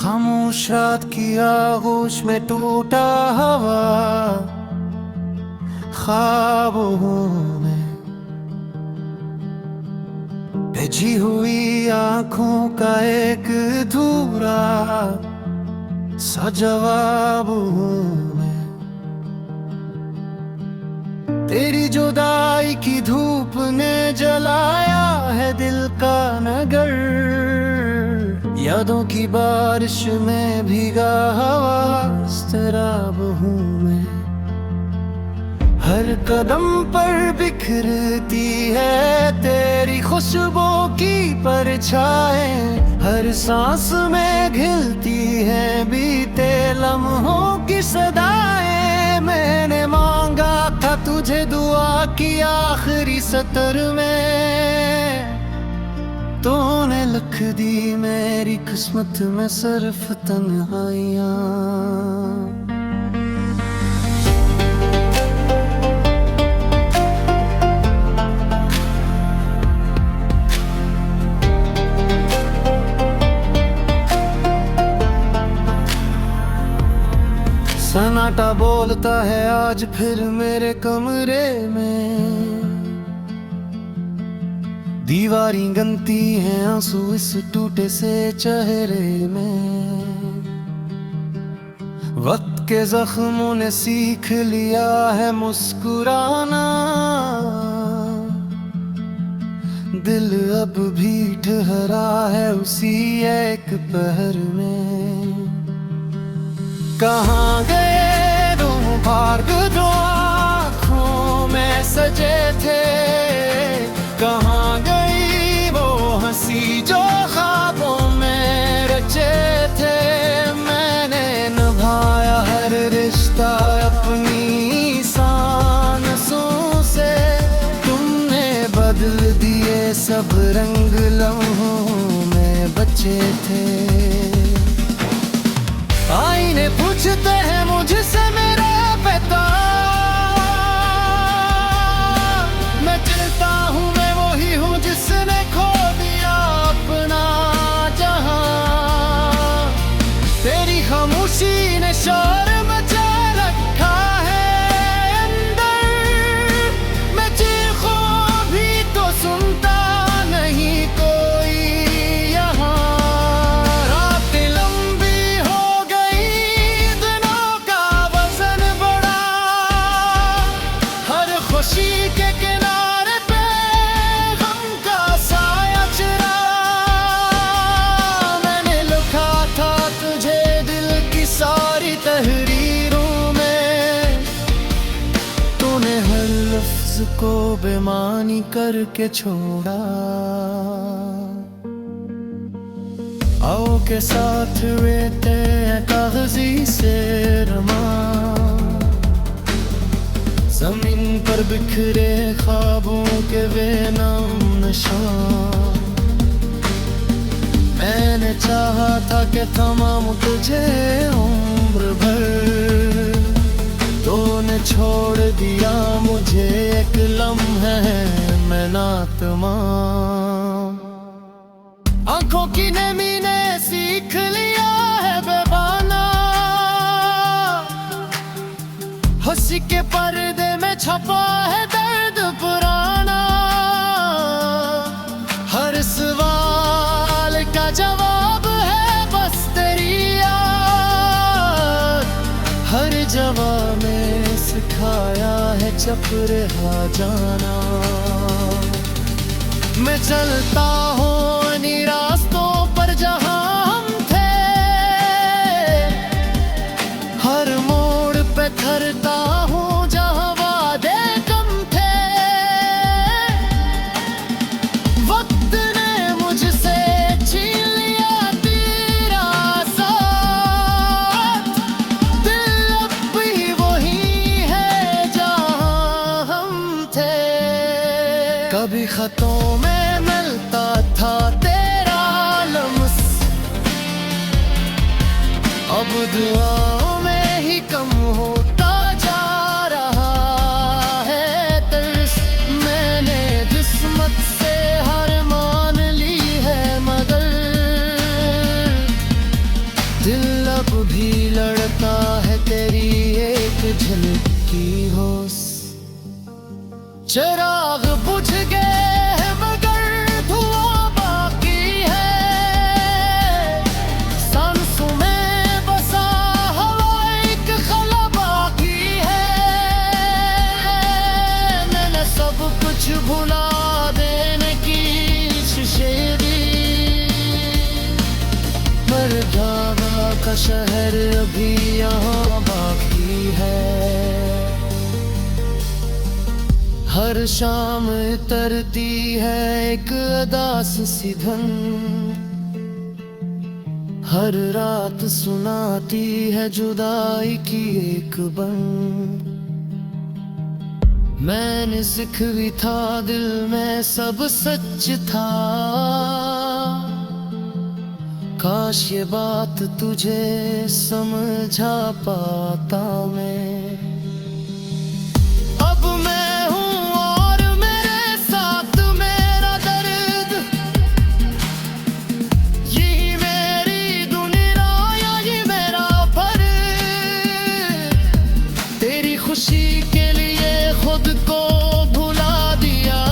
खामोश रात की आगोश में टूटा हवा ख्वाबों में भेजी हुई आंखों का एक अधूरा सा जवाब में तेरी जुदाई की धूप ने जलाया है दिल का नगर। यादों की बारिश में भीगा हवा सराब हूँ मैं। हर कदम पर बिखरती है तेरी खुशबू की परछाएं। हर सांस में घिलती है बीते लम्हों की सदाएं। मैंने मांगा था तुझे दुआ की आखिरी सतर में, तूने लिख दी मेरी किस्मत में सिर्फ तन्हाइयाँ। सन्नाटा बोलता है आज फिर मेरे कमरे में। दीवारी गनती है आंसू इस टूटे से चेहरे में। वक्त के जख्मों ने सीख लिया है मुस्कुराना। दिल अब भी ठहरा है उसी एक पहर में। कहाँ गए दो भार्ग जो आँखों में सजे थे। कहाँ गई वो हंसी जो ख्वाबों में रचे थे। मैंने निभाया हर रिश्ता अपनी सांसों से। तुमने बदल दिए सब रंग लम्हों में बचे थे। आईने पूछते हैं मुझसे मेरा पता। मैं चलता हूँ मैं वही हूँ जिसने खो दिया अपना जहां। तेरी खामोशी ने शोर मचा रखा है अंदर। मैं चीखों भी तो सुनता नहीं कोई यहाँ। रात लंबी हो गई दिनों का वजन बढ़ा। हर खुशी के किनारे पे गम का साया चिरा। मैंने लिखा था तुझे दिल की सारी तहरीरों में। तूने हर लफ्ज को बेमानी करके छोड़ा। आओ के साथ रहते कागजी से रमा। जमीन पर बिखरे ख्वाबों के वे नाम निशान। मैंने चाहा था कि तमाम तुझे उम्र भर। तूने छोड़ दिया मुझे एक लम्हे में ना तमाम। आंखों की नमी ने सीख लिया है बेबाना। हंसी के पर्दे में छपा है दर्द पुराना। हर सवाल का जवाब है बस तेरी याद। हर जवाब में सिखाया है चुप रहा जाना। मैं चलता हूँ इन्हीं रास्तों पर जहाँ हम थे। हर मोड़ पे ठहरता हूँ जहाँ वादे कम थे। वक्त ने मुझसे छीन लिया तेरा साथ। दिल अब भी वही है जहाँ हम थे। कभी खतों में मिलता था तेरा लम्स। अब दुआओं में ही कम होता जा रहा है तरस। मैंने किस्मत से हार मान ली है मगर चिराग बुझ गए हैं मगर धुआं बाकी है, सांसों में बसा हवा एक खला बाकी है। मैंने सब कुछ भुला देने की शेरी, पर जावा का शहर अभी यहाँ बाकी है। हर शाम तरती है एक अदास सी धुन, हर रात सुनाती है जुदाई की एक बन। मैंने सिखवी था दिल में सब सच था, काश ये बात तुझे समझा पाता मैं। अब मैं हूँ और मेरे साथ मेरा दर्द, यही मेरी दुनिया यही मेरा फर्ज। तेरी खुशी के लिए खुद को भुला दिया,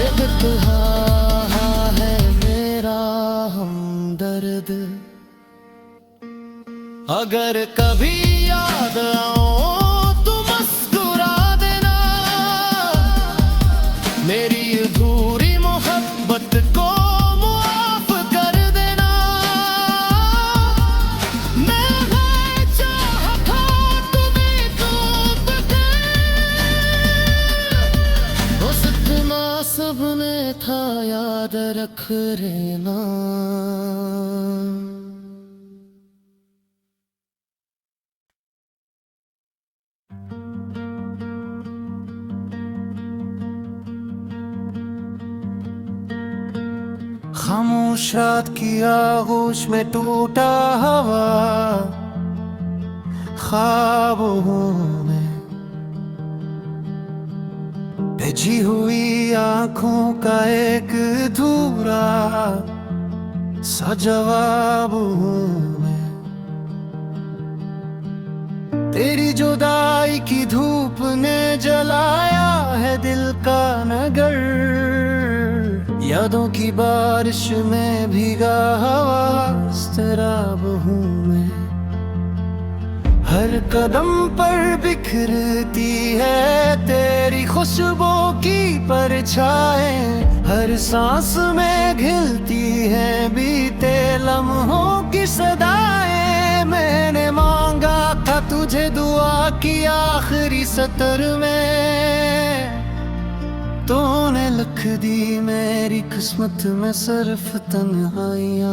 एक तन्हा है मेरा हमदर्द। अगर कभी याद आओ तो मुस्कुरा देना, मेरी अधूरी मोहब्बत को माफ कर देना। मैं चाहता तुम्हें डूब के, उस इतना सबने था याद रख लेना। खामोश रात की आगोश में टूटा हवा, ख्वाबों में भेजी हुई आंखों का एक अधूरा सा जवाब में। तेरी जुदाई की धूप ने जलाया है दिल का नगर, यादों की बारिश में भीगा हवा सराब हूँ मैं। हर कदम पर बिखरती है तेरी खुशबू की परछाएं, हर सांस में घिलती है बीते लम्हों की सदाएं। मैंने मांगा था तुझे दुआ की आखिरी सतर में, तूने लिख दी मेरी किस्मत में सिर्फ तन्हाइयाँ।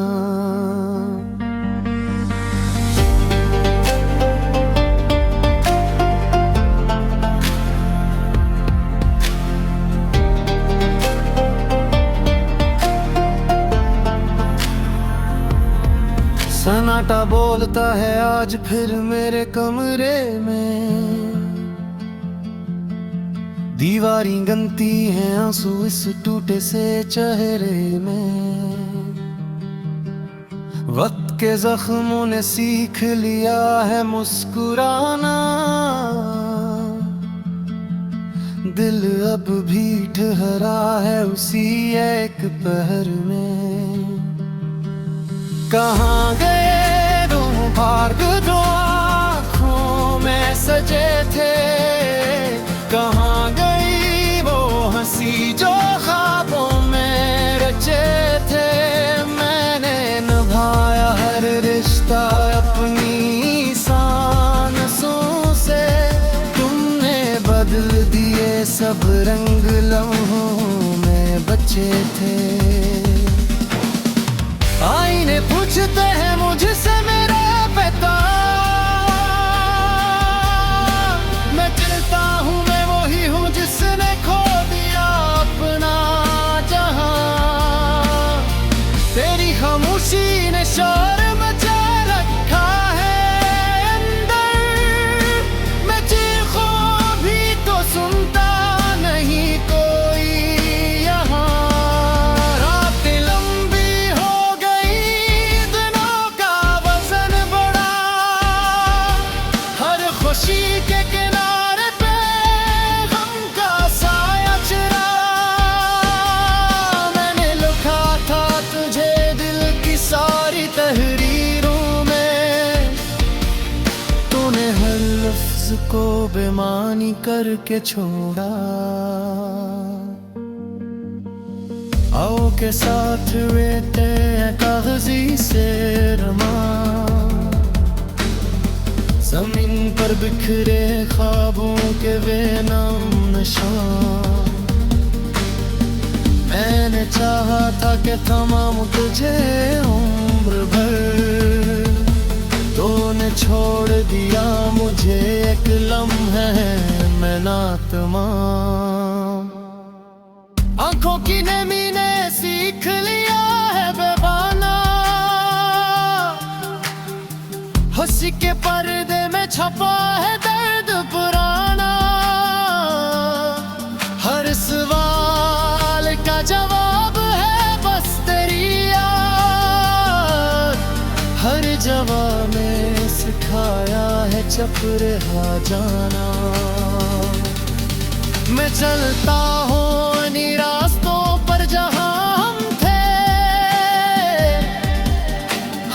सन्नाटा बोलता है आज फिर मेरे कमरे में, दीवारें गनती हैं आंसू इस टूटे से चेहरे में। वक्त के जख्मों ने सीख लिया है मुस्कुराना, दिल अब भी ठहरा है उसी एक पहर में। कहाँ गए दो भाग जो आँखों में सजे थे, कहाँ गई वो हंसी जो ख्वाबों में रचे थे। मैंने निभाया हर रिश्ता अपनी सांसों से, तुमने बदल दिए सब रंग लम्हों में बचे थे। आईने पूछते हैं मुझसे मेरा पता, मैं चलता हूँ मैं वही हूँ जिसने खो दिया अपना जहां। तेरी खामोशी ने शोर मचा रखा है अंदर, मैं चीखों भी तो सुनता नहीं कोई यहाँ। खुशी के किनारे पे लफ्ज को बेमानी करके छोड़ा। आओ के साथ रेते कागजी से रमा, जमीन पर बिखरे ख्वाबों के वे नाम निशान। मैंने चाहा था कि तमाम तुझे उम्र भर, तूने छोड़ दिया मुझे एक लम्हे में ना तमाम। आंखों की नमी ने सीख लिया है बेगाना, हंसी के पर्दे में छपा है दर्द पुराना। हर सवाल का जवाब है बस तेरी याद, हर जवाब में सिखाया है चुप रहा जाना। मैं चलता हूँ इन्हीं रास्तों पर जहाँ हम थे,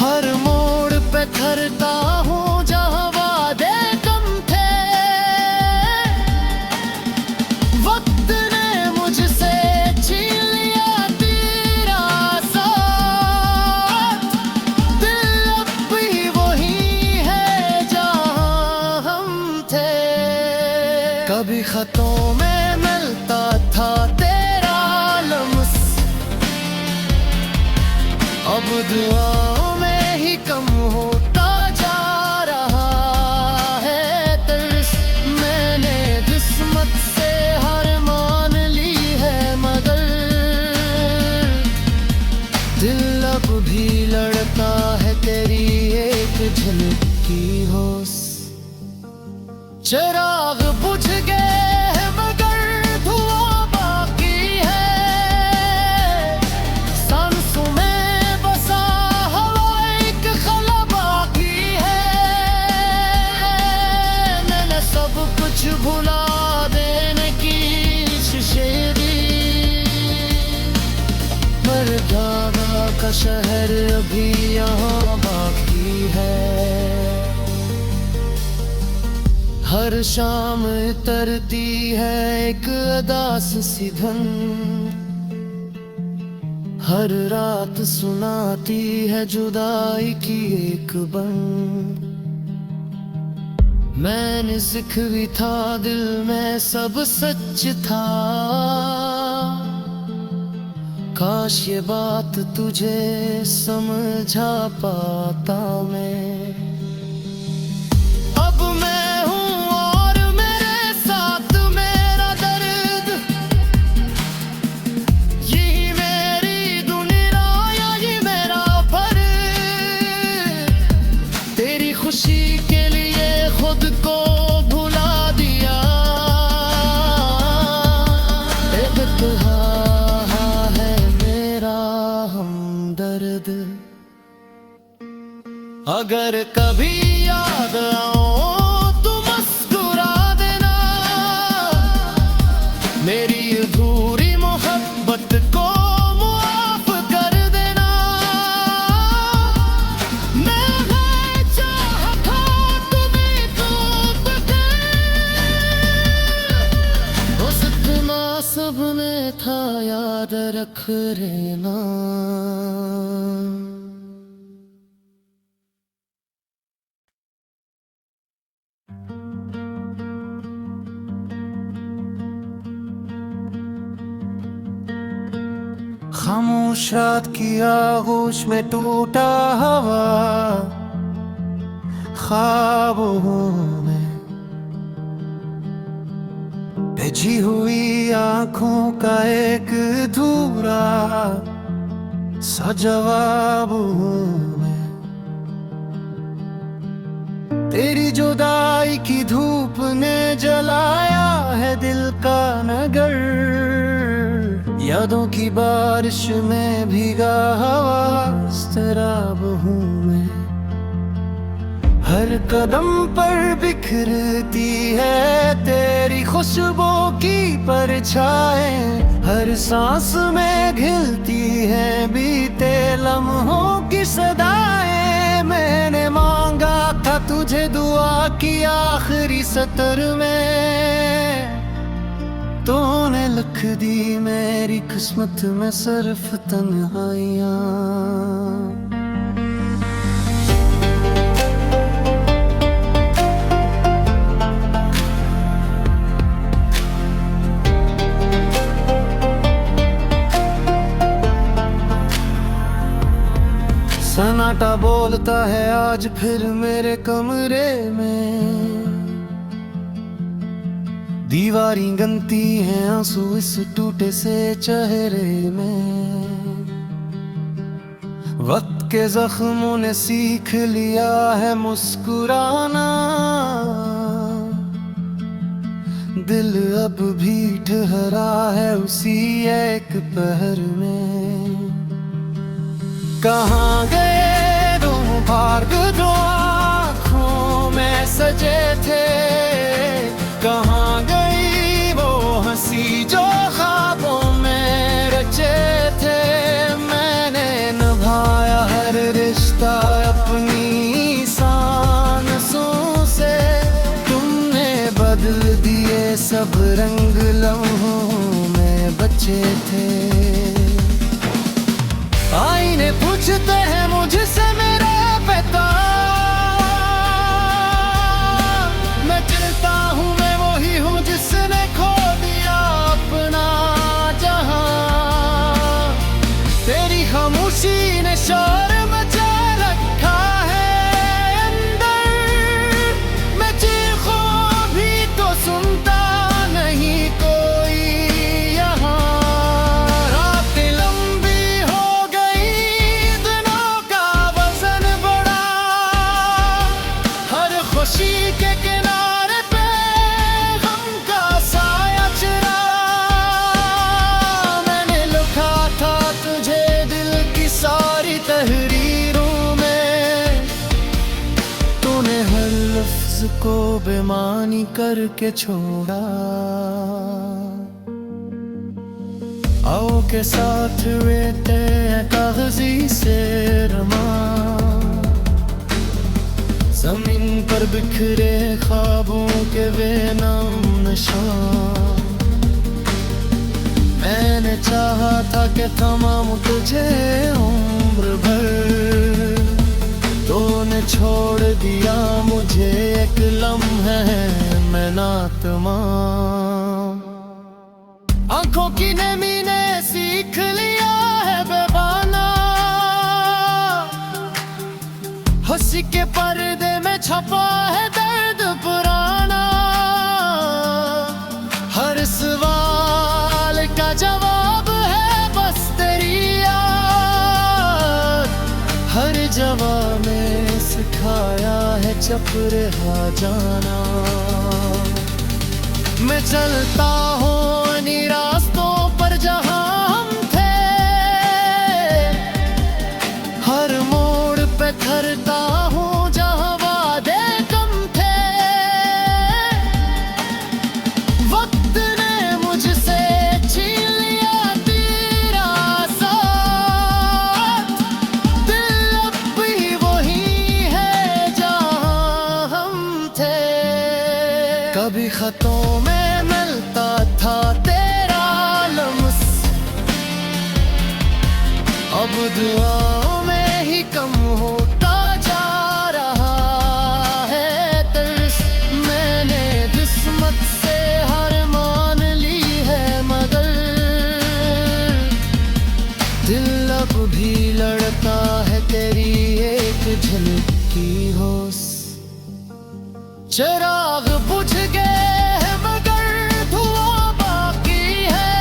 हर मोड़ पे थरता हूँ जहाँ वादे कम थे। वक्त ने मुझसे छीन लिया तेरा साथ, दिल अब भी वही है जहाँ हम थे। कभी खतों में मिलता था तेरा लम्स, अब दुआओं में ही कम होता जा रहा है तरस। मैंने किस्मत से हार मान ली है मगर दिल अब भी लड़ता है तेरी एक झलक की होश। चिराग बुझ गए मगर धुआं बाकी है, सांसों में बसा हवा एक खला बाकी है। मैंने सब कुछ भुला देने की कोशिशें दी, पर धागा का शहर अभी यहाँ बाकी है। हर शाम तरती है एक अदास सी धुन, हर रात सुनाती है जुदाई की एक बन। मैंने सीख भी था दिल में सब सच था, काश ये बात तुझे समझा पाता मैं। अब मैं खुशी के लिए खुद को भुला दिया, एक दुहा है मेरा हमदर्द। अगर कभी याद आओ तो मुस्कुरा देना, मेरी अधूरी मोहब्बत को माफ कर देना। सबने था याद रख लेना। खामोश रात की आगोश में टूटा हवा, ख्वाबों में भेजी हुई आंखों का एक अधूरा सा जवाब में। तेरी जुदाई की धूप ने जलाया है दिल का नगर, यादों की बारिश में भीगा हवा सराब हूँ मैं। हर कदम पर बिखरती है तेरी खुशबू की परछाएं, हर सांस में घिलती है बीते लम्हों की सदाएं। मैंने मांगा था लिखा तुझे दुआ की आखिरी सतर में, तूने लिख दी मेरी किस्मत में सिर्फ तन्हाइयाँ। सन्नाटा बोलता है आज फिर मेरे कमरे में, दीवारी गनती है आंसू इस टूटे से चेहरे में। वक्त के जख्मों ने सीख लिया है मुस्कुराना, दिल अब भी ठहरा है उसी एक पहर में। कहाँ गए दो भाग जो आँखों में सजे थे, कहाँ गई वो हंसी जो ख्वाबों में रचे थे। मैंने निभाया हर रिश्ता अपनी सांसों से, तुमने बदल दिए सब रंग लम्हों में बचे थे। आईने पूछते हैं मुझसे मेरा पता, मैं चलता हूँ मैं वही हूँ जिसने खो दिया अपना जहां। तेरी खामोशी ने शोर मचा रखा है अंदर, मैं चीखों भी तो सुनता नहीं कोई यहाँ। खुशी के किनारे पे गम का साया चुरा, मैंने लिखा था तुझे दिल की सारी तहरीरों में, तूने हर लफ्ज को बेमानी करके छोड़ा। आओ के साथ रहते हैं कागजी से रमा, जमीन पर बिखरे ख्वाबों के वे नाम निशान। मैंने चाहा था कि तमाम तुझे उम्र भर, तूने छोड़ दिया मुझे एक लम्हे में नातमाम। आंखों की नमी ने सीख लिया है बेबाना, हंसी के पर्दे में छपा है दर्द पुराना। हर सवाल का जवाब है बस तेरी याद, हर जवाब में सिखाया है चुप रहा जाना। मैं चलता हूँ इन्हीं रास्तों पर जहाँ हम थे, हर मोड़ पे थरता हूँ जहाँ वादे कम थे। वक्त ने मुझसे छीन लिया तेरा साथ, दिल अब भी वही है जहाँ हम थे। कभी खतों में मिलता था तेरा लम्स, अब दुआओं में ही कम होता जा रहा है तरस। मैंने किस्मत से हार मान ली है मगर दिल अब भी लड़ता है तेरी एक झलक की होश। चिराग बुझ गए हैं मगर धुआं बाकी है,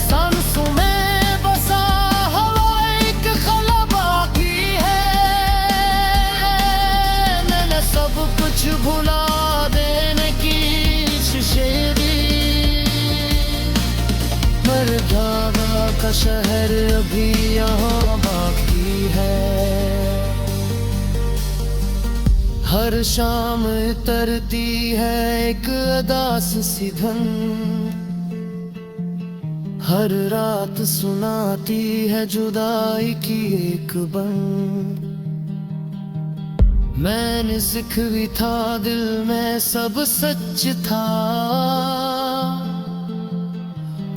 सांसों में बसा हवा एक खला बाकी है। मैंने सब कुछ भुला देने की कोशिशें दी, पर धागा का शहर अभी यहाँ बाकी है। हर शाम तरती है एक अदास सी धुन, हर रात सुनाती है जुदाई की एक बन। मैंने सिख भी था, दिल में सब सच था।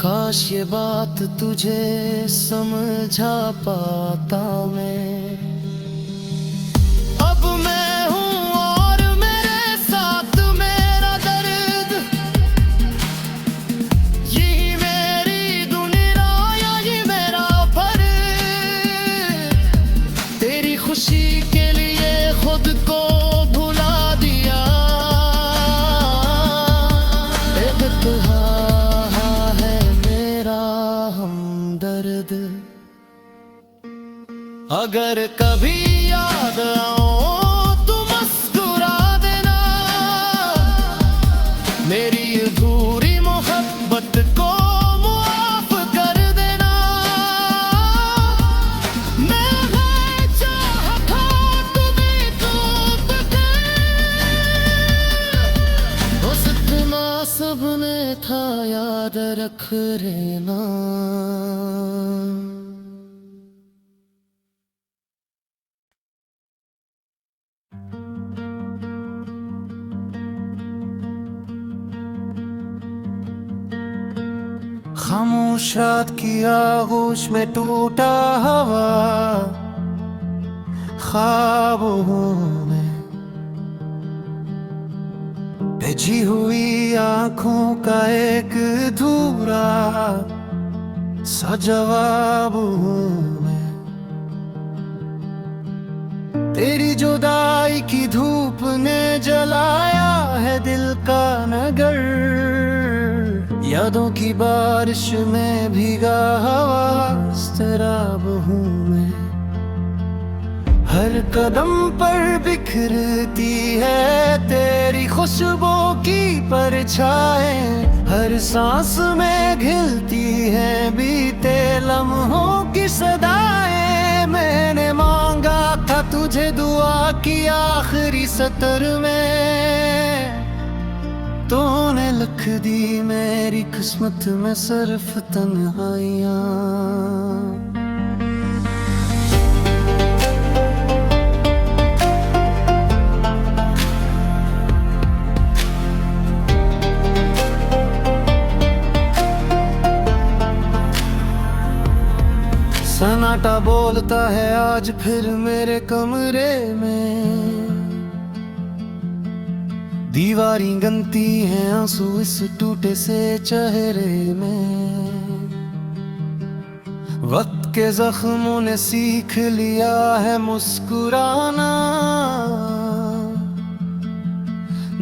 काश ये बात तुझे समझा पाता मैं। अब मैं हूँ और मेरे साथ मेरा दर्द, यही मेरी दुनिया, यही मेरा फर्ज। तेरी खुशी के लिए खुद को भुला दिया। एक कहा है मेरा हमदर्द, अगर कभी याद आओ तो मुस्कुरा देना। मेरी अधूरी मोहब्बत को माफ कर देना। मैं चाहता तुम्हें टूट गए, उस इतना सबने था, याद रख लेना। खामोश रात की आगोश में टूटा हवा, ख्वाबों में भेजी हुई आंखों का एक अधूरा सा जवाब में। तेरी जुदाई की धूप ने जलाया है दिल का नगर। यादों की बारिश में भीगा हवा सराब हूँ मैं। हर कदम पर बिखरती है तेरी खुशबू की परछाएं। हर सांस में घिलती है बीते लम्हों की सदाएं। मैंने मांगा था तुझे दुआ की आखिरी सतर में, तूने लिख दी मेरी किस्मत में सिर्फ तन्हाइयाँ। सन्नाटा बोलता है आज फिर मेरे कमरे में। दीवारी गंती है आंसू इस टूटे से चेहरे में। वक्त के जख्मों ने सीख लिया है मुस्कुराना।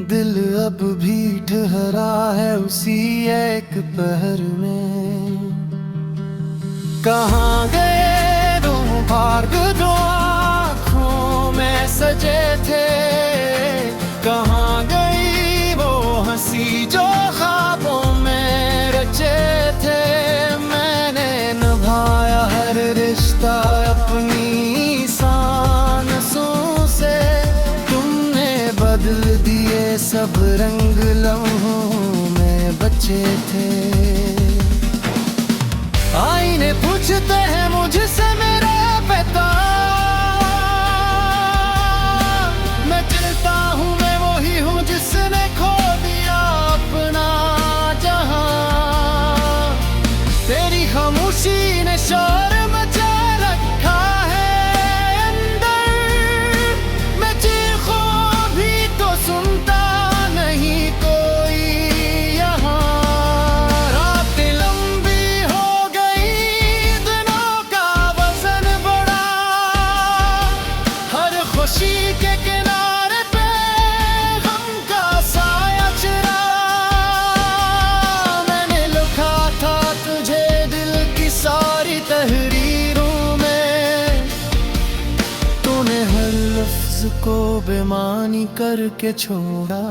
दिल अब भी ठहरा है उसी एक पहर में। कहाँ गए दो भार्ग जो आँखों में सजे थे। कहाँ गई वो हंसी जो ख्वाबों में रचे थे। मैंने निभाया हर रिश्ता अपनी सांसों से। तुमने बदल दिए सब रंग लम्हों में बचे थे। आईने पूछते हैं मुझसे मेरा पता। मैं चलता हूँ मैं वही हूँ जिसने खो दिया अपना जहां। तेरी खामोशी ने शोर मचा रखा है अंदर। मैं चीखों भी तो सुनता नहीं कोई यहाँ। खुशी के किनारे पे गम का साया चिरा। मैंने लिखा था तुझे दिल की सारी तहरीरों में। तूने हर लफ्ज को बेमानी करके छोड़ा।